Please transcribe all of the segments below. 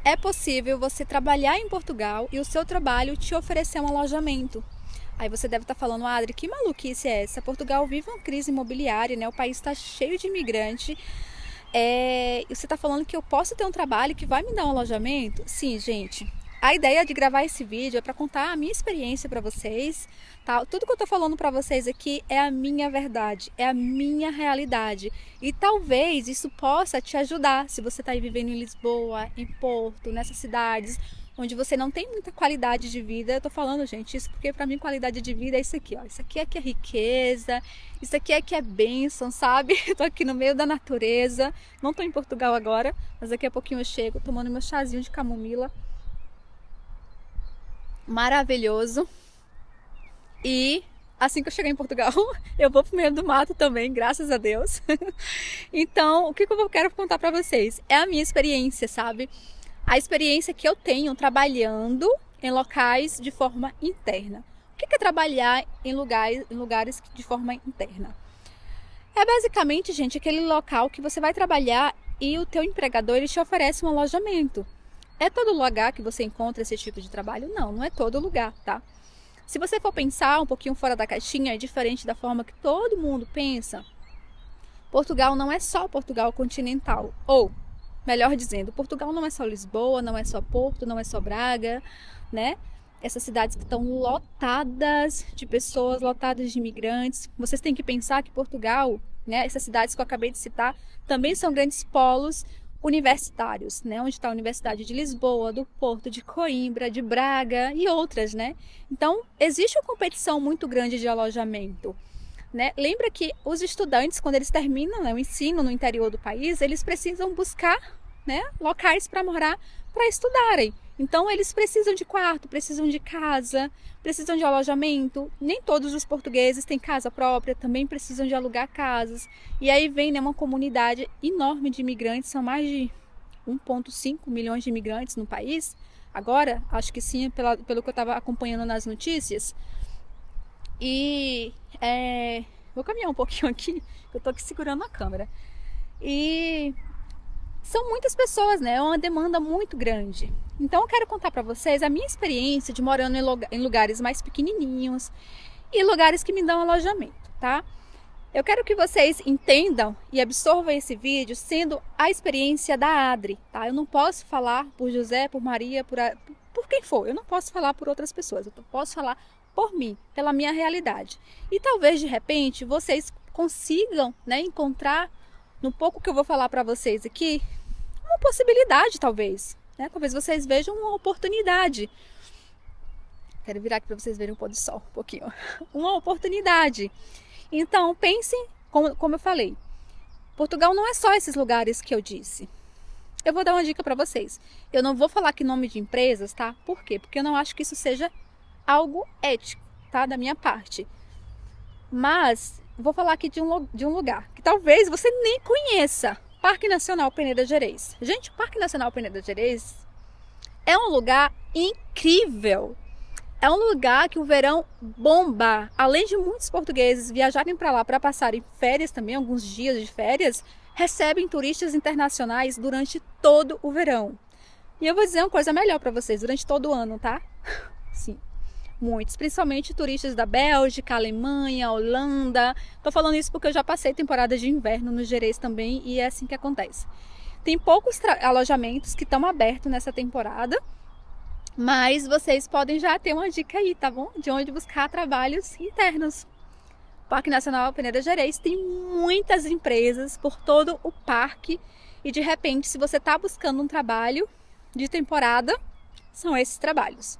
é possível você trabalhar em Portugal e o seu trabalho te oferecer um alojamento. Aí você deve estar falando, Adri, que maluquice é essa? Portugal vive uma crise imobiliária, né? O país está cheio de imigrante. E você está falando que eu posso ter um trabalho que vai me dar um alojamento? Sim, gente. A ideia de gravar esse vídeo é para contar a minha experiência para vocês, tá? Tudo que eu estou falando para vocês aqui é a minha verdade, é a minha realidade. E talvez isso possa te ajudar se você está aí vivendo em Lisboa, em Porto, nessas cidades onde você não tem muita qualidade de vida. Eu tô falando, gente, isso porque para mim qualidade de vida é isso aqui, ó. Isso aqui é que é riqueza, isso aqui é que é bênção, sabe? Eu tô aqui no meio da natureza, não tô em Portugal agora, mas daqui a pouquinho eu chego tomando meu chazinho de camomila. Maravilhoso. E assim que eu chegar em Portugal, eu vou pro meio do mato também, graças a Deus. Então, o que eu quero contar para vocês? É a minha experiência, sabe? A experiência que eu tenho trabalhando em locais de forma interna. O que é trabalhar em lugares de forma interna? É basicamente, gente, aquele local que você vai trabalhar e o teu empregador ele te oferece um alojamento. É todo lugar que você encontra esse tipo de trabalho? Não, não é todo lugar, tá? Se você for pensar um pouquinho fora da caixinha, é diferente da forma que todo mundo pensa. Portugal não é só Portugal continental, ou melhor dizendo, Portugal não é só Lisboa, não é só Porto, não é só Braga, né? Essas cidades que estão lotadas de pessoas, lotadas de imigrantes. Vocês têm que pensar que Portugal, né? Essas cidades que eu acabei de citar, também são grandes polos universitários, né? Onde está a Universidade de Lisboa, do Porto, de Coimbra, de Braga e outras, né? Então, existe uma competição muito grande de alojamento. Né? Lembra que os estudantes, quando eles terminam, né, o ensino no interior do país, eles precisam buscar, né, locais para morar, para estudarem. Então, eles precisam de quarto, precisam de casa, precisam de alojamento. Nem todos os portugueses têm casa própria, também precisam de alugar casas. E aí vem, né, uma comunidade enorme de imigrantes, são mais de 1,5 milhões de imigrantes no país. Agora, acho que sim, pelo que eu estava acompanhando nas notícias. E vou caminhar um pouquinho aqui, eu tô aqui segurando a câmera. E são muitas pessoas, né? É uma demanda muito grande. Então eu quero contar para vocês a minha experiência de morando em lugares mais pequenininhos e lugares que me dão alojamento, tá? Eu quero que vocês entendam e absorvam esse vídeo sendo a experiência da Adri, tá? Eu não posso falar por José, por Maria, por quem for. Eu não posso falar por outras pessoas. Eu posso falar por mim, pela minha realidade. E talvez, de repente, vocês consigam, né, encontrar, no pouco que eu vou falar para vocês aqui, uma possibilidade, talvez. Né? Talvez vocês vejam uma oportunidade. Quero virar aqui para vocês verem o pôr do sol um pouquinho. Uma oportunidade. Então, pensem, como eu falei, Portugal não é só esses lugares que eu disse. Eu vou dar uma dica para vocês. Eu não vou falar aqui nome de empresas, tá? Por quê? Porque eu não acho que isso seja algo ético, tá? Da minha parte. Mas vou falar aqui de um lugar que talvez você nem conheça. Parque Nacional Peneda Gerês. Gente, o Parque Nacional Peneda Gerês é um lugar incrível. É um lugar que o verão bomba. Além de muitos portugueses viajarem para lá para passarem férias também, alguns dias de férias, recebem turistas internacionais durante todo o verão. E eu vou dizer uma coisa melhor para vocês, durante todo o ano, tá? Sim. Muitos, principalmente turistas da Bélgica, Alemanha, Holanda. Tô falando isso porque eu já passei temporada de inverno no Gerês também e é assim que acontece. Tem poucos alojamentos que estão abertos nessa temporada, mas vocês podem já ter uma dica aí, tá bom? De onde buscar trabalhos internos. O Parque Nacional Peneda Gerês tem muitas empresas por todo o parque e de repente, se você está buscando um trabalho de temporada, são esses trabalhos.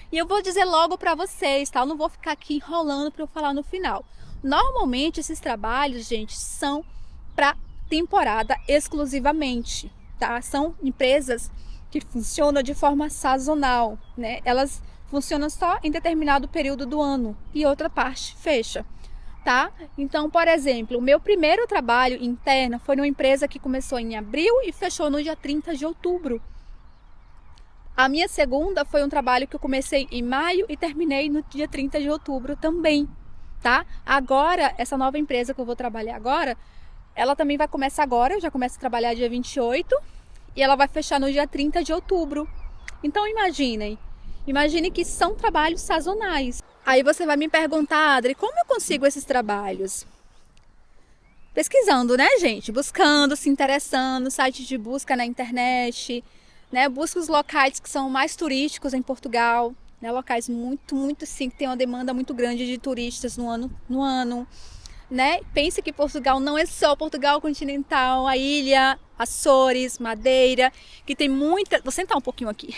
E eu vou dizer logo para vocês, tá? Eu não vou ficar aqui enrolando para eu falar no final. Normalmente esses trabalhos, gente, são para temporada exclusivamente, tá? São empresas que funcionam de forma sazonal, né? Elas funcionam só em determinado período do ano e outra parte fecha, tá? Então, por exemplo, o meu primeiro trabalho interno foi numa empresa que começou em abril e fechou no dia 30 de outubro. A minha segunda foi um trabalho que eu comecei em maio e terminei no dia 30 de outubro também, tá? Agora, essa nova empresa que eu vou trabalhar agora, ela também vai começar agora, eu já começo a trabalhar dia 28 e ela vai fechar no dia 30 de outubro. Então imagine que são trabalhos sazonais. Aí você vai me perguntar, Adri, como eu consigo esses trabalhos? Pesquisando, né, gente? Buscando, se interessando, sites de busca na internet, né? Busca os locais que são mais turísticos em Portugal, né? Locais muito, sim, que tem uma demanda muito grande de turistas no ano, né? Pense que Portugal não é só Portugal continental, a ilha, Açores, Madeira, que tem muita... Vou sentar um pouquinho aqui.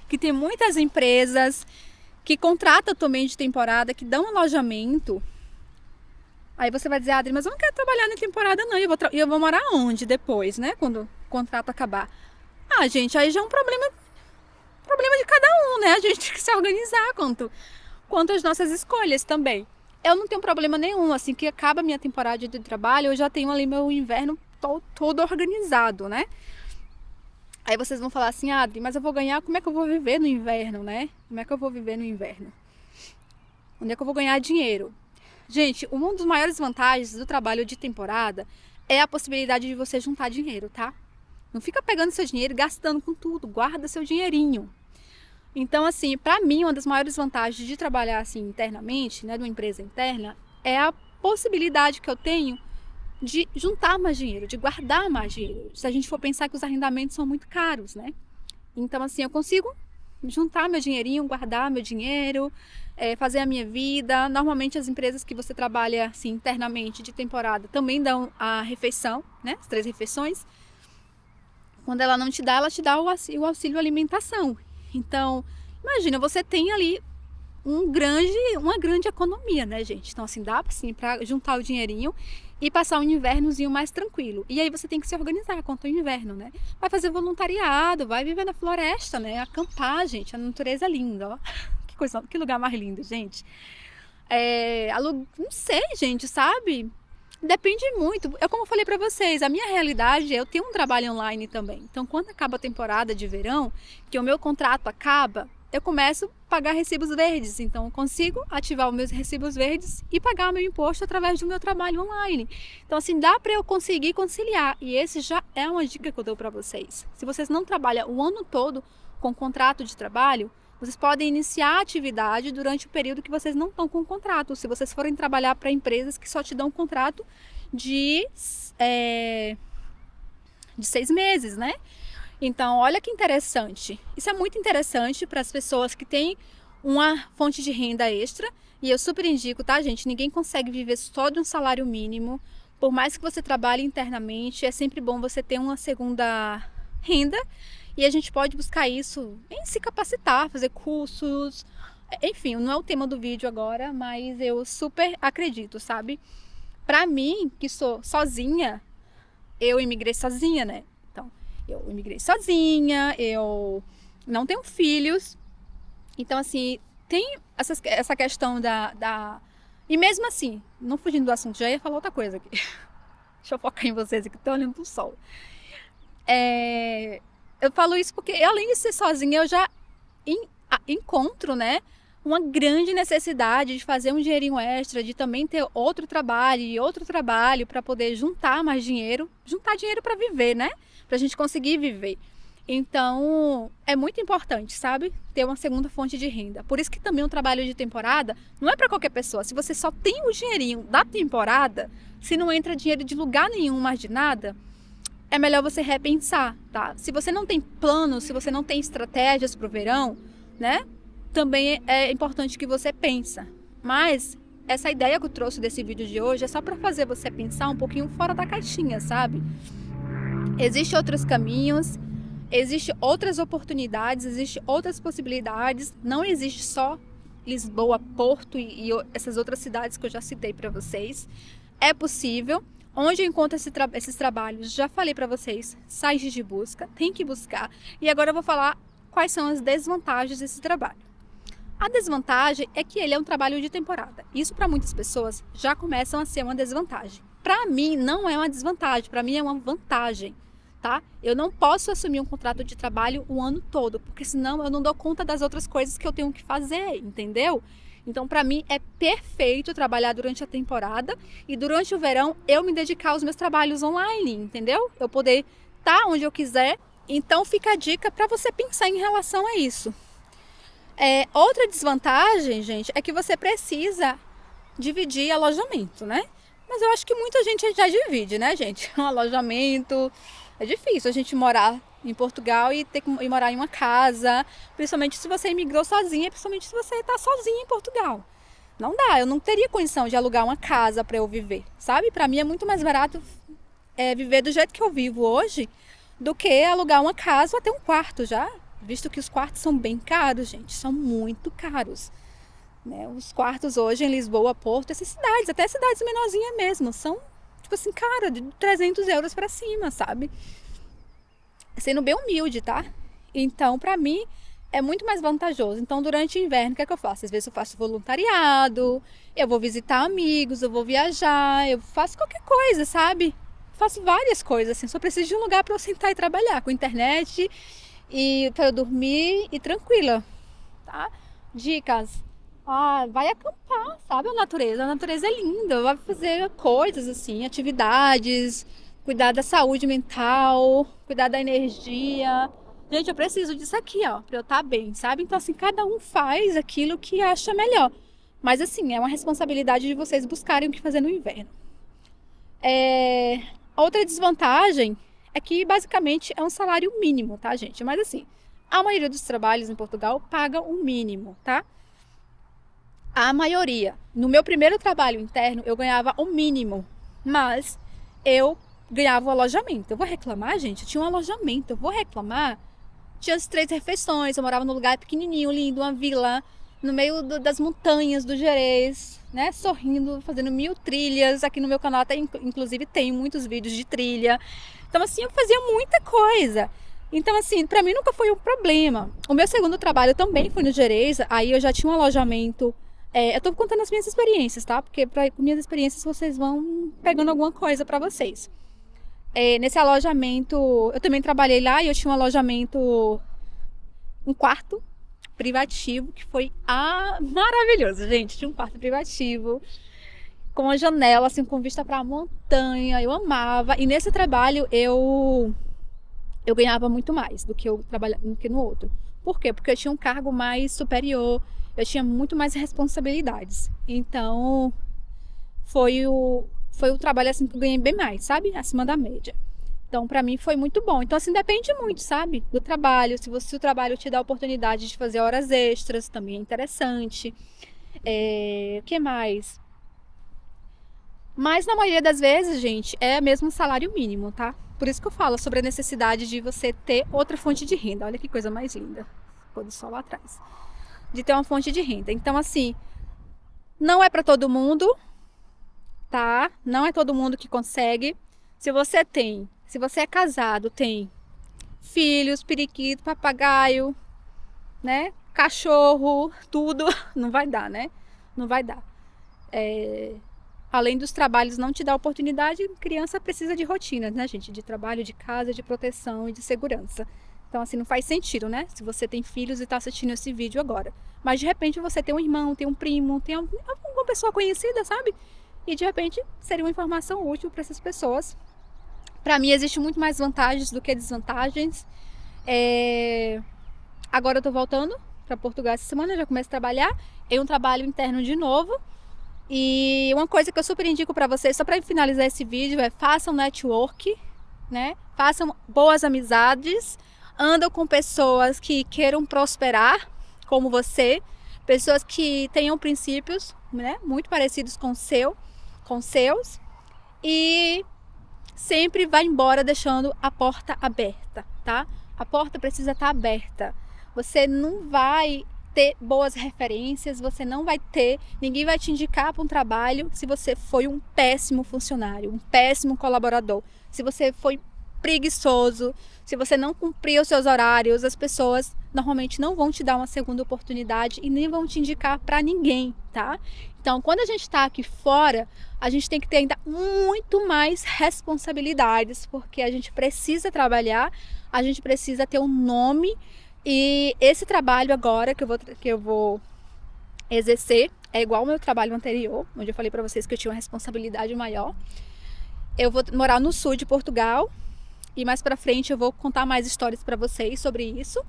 Que tem muitas empresas que contratam também de temporada, que dão alojamento. Aí você vai dizer, Adri, mas eu não quero trabalhar na temporada não, eu vou morar onde depois, né? Quando o contrato acabar. Ah, gente, aí já é um problema de cada um, né? A gente tem que se organizar quanto às nossas escolhas também. Eu não tenho problema nenhum, assim que acaba a minha temporada de trabalho, eu já tenho ali meu inverno todo organizado, né? Aí vocês vão falar assim, Adri, mas eu vou ganhar, como é que eu vou viver no inverno, né? Como é que eu vou viver no inverno? Onde é que eu vou ganhar dinheiro? Gente, uma das maiores vantagens do trabalho de temporada é a possibilidade de você juntar dinheiro, tá? Não fica pegando seu dinheiro e gastando com tudo, guarda seu dinheirinho. Então, assim, para mim, uma das maiores vantagens de trabalhar assim internamente, né, de uma empresa interna, é a possibilidade que eu tenho de juntar mais dinheiro, de guardar mais dinheiro. Se a gente for pensar que os arrendamentos são muito caros, né? Então, assim, eu consigo juntar meu dinheirinho, guardar meu dinheiro, fazer a minha vida. Normalmente as empresas que você trabalha assim internamente de temporada também dão a refeição, né? As 3 refeições. Quando ela não te dá, ela te dá o auxílio alimentação. Então, imagina, você tem ali uma grande economia, né, gente? Então, assim, dá assim, para juntar o dinheirinho e passar um invernozinho mais tranquilo. E aí você tem que se organizar quanto ao inverno, né? Vai fazer voluntariado, vai viver na floresta, né? Acampar, gente, a natureza é linda, ó. Que lugar mais lindo, gente. Não sei, gente, sabe? Depende muito. Como eu falei pra vocês, a minha realidade é eu tenho um trabalho online também. Então, quando acaba a temporada de verão, que o meu contrato acaba, eu começo a pagar recibos verdes. Então, eu consigo ativar os meus recibos verdes e pagar meu imposto através do meu trabalho online. Então, assim, dá para eu conseguir conciliar. E esse já é uma dica que eu dou para vocês. Se vocês não trabalham o ano todo com contrato de trabalho, vocês podem iniciar a atividade durante o período que vocês não estão com contrato. Se vocês forem trabalhar para empresas que só te dão contrato de 6 meses, né? Então, olha que interessante. Isso é muito interessante para as pessoas que têm uma fonte de renda extra. E eu super indico, tá, gente? Ninguém consegue viver só de um salário mínimo. Por mais que você trabalhe internamente, é sempre bom você ter uma segunda renda. E a gente pode buscar isso em se capacitar, fazer cursos. Enfim, não é o tema do vídeo agora, mas eu super acredito, sabe? Para mim, que sou sozinha, eu imigrei sozinha, né? Eu imigrei sozinha, eu não tenho filhos. Então, assim, tem essa questão E mesmo assim, não fugindo do assunto, já ia falar outra coisa aqui. Deixa eu focar em vocês aqui, tô olhando pro sol. Eu falo isso porque, além de ser sozinha, eu já encontro, né, uma grande necessidade de fazer um dinheirinho extra, de também ter outro trabalho para poder juntar mais dinheiro, para viver, né? Pra gente conseguir viver. Então, é muito importante, sabe? Ter uma segunda fonte de renda. Por isso que também um trabalho de temporada não é para qualquer pessoa. Se você só tem o dinheirinho da temporada, se não entra dinheiro de lugar nenhum, mais de nada, é melhor você repensar, tá? Se você não tem planos, se você não tem estratégias pro verão, né? Também é importante que você pensa. Mas essa ideia que eu trouxe desse vídeo de hoje é só para fazer você pensar um pouquinho fora da caixinha, sabe? Existem outros caminhos, existem outras oportunidades, existem outras possibilidades. Não existe só Lisboa, Porto e essas outras cidades que eu já citei para vocês. É possível. Onde eu encontro esses trabalhos? Já falei para vocês, sites de busca, tem que buscar. E agora eu vou falar quais são as desvantagens desse trabalho. A desvantagem é que ele é um trabalho de temporada. Isso para muitas pessoas já começa a ser uma desvantagem. Para mim não é uma desvantagem, para mim é uma vantagem. Tá? Eu não posso assumir um contrato de trabalho o ano todo, porque senão eu não dou conta das outras coisas que eu tenho que fazer, entendeu? Então, para mim é perfeito trabalhar durante a temporada e durante o verão eu me dedicar aos meus trabalhos online, entendeu? Eu poder estar onde eu quiser Então fica a dica para você pensar em relação a isso. Outra desvantagem, gente, é que você precisa dividir alojamento, né? Mas eu acho que muita gente já divide, né, gente? Um alojamento. É difícil a gente morar em Portugal e ter que morar em uma casa, principalmente se você imigrou sozinha, principalmente se você está sozinha em Portugal. Não dá, eu não teria condição de alugar uma casa para eu viver, sabe? Para mim é muito mais barato viver do jeito que eu vivo hoje do que alugar uma casa ou até um quarto já, visto que os quartos são bem caros, gente, são muito caros. Né? Os quartos hoje em Lisboa, Porto, essas cidades, até cidades menorzinhas mesmo, são, tipo assim, cara, de 300 euros para cima, sabe? Sendo bem humilde, tá? Então, pra mim, é muito mais vantajoso. Então, durante o inverno, o que é que eu faço? Às vezes eu faço voluntariado, eu vou visitar amigos, eu vou viajar, eu faço qualquer coisa, sabe? Faço várias coisas, assim, só preciso de um lugar para eu sentar e trabalhar, com internet e para eu dormir e tranquila, tá? Dicas. Vai acampar, sabe? A natureza é linda, vai fazer coisas assim, atividades, cuidar da saúde mental, cuidar da energia. Gente, eu preciso disso aqui, ó, pra eu estar bem, sabe? Então, assim, cada um faz aquilo que acha melhor. Mas, assim, é uma responsabilidade de vocês buscarem o que fazer no inverno. Outra desvantagem é que, basicamente, é um salário mínimo, tá, gente? Mas, assim, a maioria dos trabalhos em Portugal paga o mínimo, tá? A maioria. No meu primeiro trabalho interno, eu ganhava o mínimo, mas eu ganhava o alojamento. Eu vou reclamar, gente? Eu tinha um alojamento, eu vou reclamar? Tinha as 3 refeições, eu morava num lugar pequenininho, lindo, uma vila, no meio das montanhas do Gerês, né? Sorrindo, fazendo 1000 trilhas. Aqui no meu canal até, inclusive, tem muitos vídeos de trilha. Então, assim, eu fazia muita coisa. Então, assim, pra mim nunca foi um problema. O meu segundo trabalho também foi no Gerês, aí eu já tinha um alojamento. Eu tô contando as minhas experiências, tá? Porque com minhas experiências vocês vão pegando alguma coisa pra vocês. Nesse alojamento, eu também trabalhei lá e eu tinha um alojamento, um quarto privativo, que foi maravilhoso, gente. Tinha um quarto privativo, com uma janela, assim, com vista pra montanha, eu amava. E nesse trabalho eu ganhava muito mais do que eu trabalhava do que no outro. Por quê? Porque eu tinha um cargo mais superior, eu tinha muito mais responsabilidades. Então, foi o trabalho assim que eu ganhei bem mais, sabe? Acima da média. Então, pra mim foi muito bom. Então, assim, depende muito, sabe? Do trabalho. Se o trabalho te dá a oportunidade de fazer horas extras, também é interessante. O que mais? Mas na maioria das vezes, gente, é mesmo um salário mínimo, tá? Por isso que eu falo sobre a necessidade de você ter outra fonte de renda. Olha que coisa mais linda. Pôr do sol lá atrás. De ter uma fonte de renda. Então, assim, não é pra todo mundo, tá? Não é todo mundo que consegue. Se você é casado, tem filhos, periquito, papagaio, né? Cachorro, tudo, não vai dar, né? Não vai dar. Além dos trabalhos não te dar oportunidade, criança precisa de rotina, né, gente? De trabalho, de casa, de proteção e de segurança. Então, assim, não faz sentido, né? Se você tem filhos e está assistindo esse vídeo agora. Mas, de repente, você tem um irmão, tem um primo, tem alguma pessoa conhecida, sabe? E, de repente, seria uma informação útil para essas pessoas. Para mim, existe muito mais vantagens do que desvantagens. Agora eu tô voltando para Portugal essa semana, eu já começo a trabalhar em um trabalho interno de novo. E uma coisa que eu super indico para vocês, só para finalizar esse vídeo, façam network, né? Façam boas amizades, andam com pessoas que queiram prosperar, como você, pessoas que tenham princípios, né, muito parecidos com seus, e sempre vá embora deixando a porta aberta, tá? A porta precisa estar aberta. Você não vai ter boas referências, ninguém vai te indicar para um trabalho se você foi um péssimo funcionário, um péssimo colaborador, se você foi preguiçoso, se você não cumpriu os seus horários, as pessoas normalmente não vão te dar uma segunda oportunidade e nem vão te indicar para ninguém, tá? Então, quando a gente está aqui fora, a gente tem que ter ainda muito mais responsabilidades, porque a gente precisa trabalhar, a gente precisa ter um nome. E esse trabalho agora que eu vou exercer é igual ao meu trabalho anterior, onde eu falei para vocês que eu tinha uma responsabilidade maior. Eu vou morar no sul de Portugal e mais pra frente eu vou contar mais histórias pra vocês sobre isso.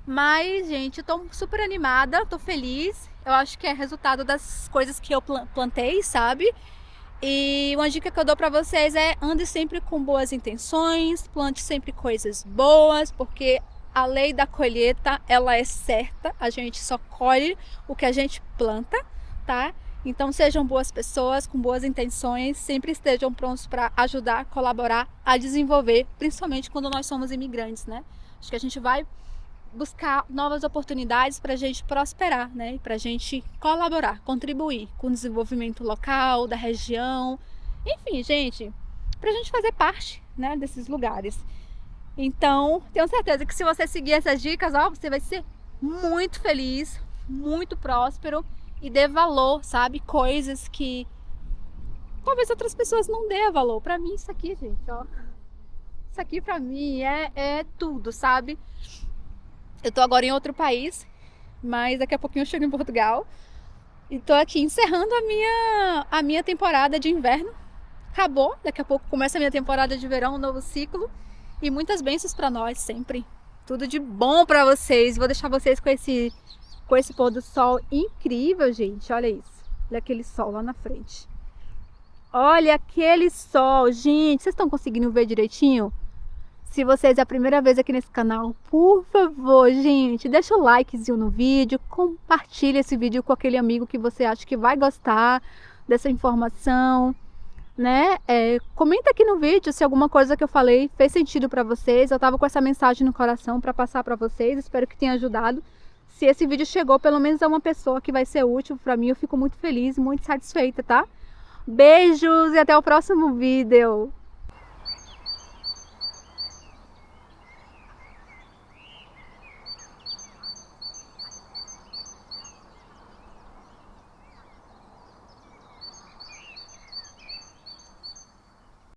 Mas, gente, eu tô super animada, tô feliz. Eu acho que é resultado das coisas que eu plantei, sabe? E uma dica que eu dou pra vocês é: ande sempre com boas intenções, plante sempre coisas boas, porque a lei da colheita, ela é certa, a gente só colhe o que a gente planta, tá? Então sejam boas pessoas, com boas intenções, sempre estejam prontos para ajudar, colaborar, a desenvolver, principalmente quando nós somos imigrantes, né? Acho que a gente vai buscar novas oportunidades para a gente prosperar, né? Para a gente colaborar, contribuir com o desenvolvimento local, da região, enfim, gente, para a gente fazer parte, né, desses lugares. Então, tenho certeza que se você seguir essas dicas, ó, você vai ser muito feliz, muito próspero e dê valor, sabe? Coisas que talvez outras pessoas não dêem valor. Para mim, isso aqui, gente, ó, isso aqui para mim é tudo, sabe? Eu tô agora em outro país, mas daqui a pouquinho eu chego em Portugal e tô aqui encerrando a minha temporada de inverno. Acabou, daqui a pouco começa a minha temporada de verão, um novo ciclo, e muitas bênçãos para nós sempre. Tudo de bom para vocês. Vou deixar vocês com esse pôr do sol incrível, gente. Olha isso. Olha aquele sol lá na frente. Olha aquele sol, gente. Vocês estão conseguindo ver direitinho? Se vocês é a primeira vez aqui nesse canal, por favor, gente, deixa o likezinho no vídeo, compartilha esse vídeo com aquele amigo que você acha que vai gostar dessa informação, né? Comenta aqui no vídeo se alguma coisa que eu falei fez sentido para vocês. Eu tava com essa mensagem no coração para passar para vocês, espero que tenha ajudado. Se esse vídeo chegou pelo menos a uma pessoa que vai ser útil para mim, eu fico muito feliz, muito satisfeita, tá? Beijos e até o próximo vídeo!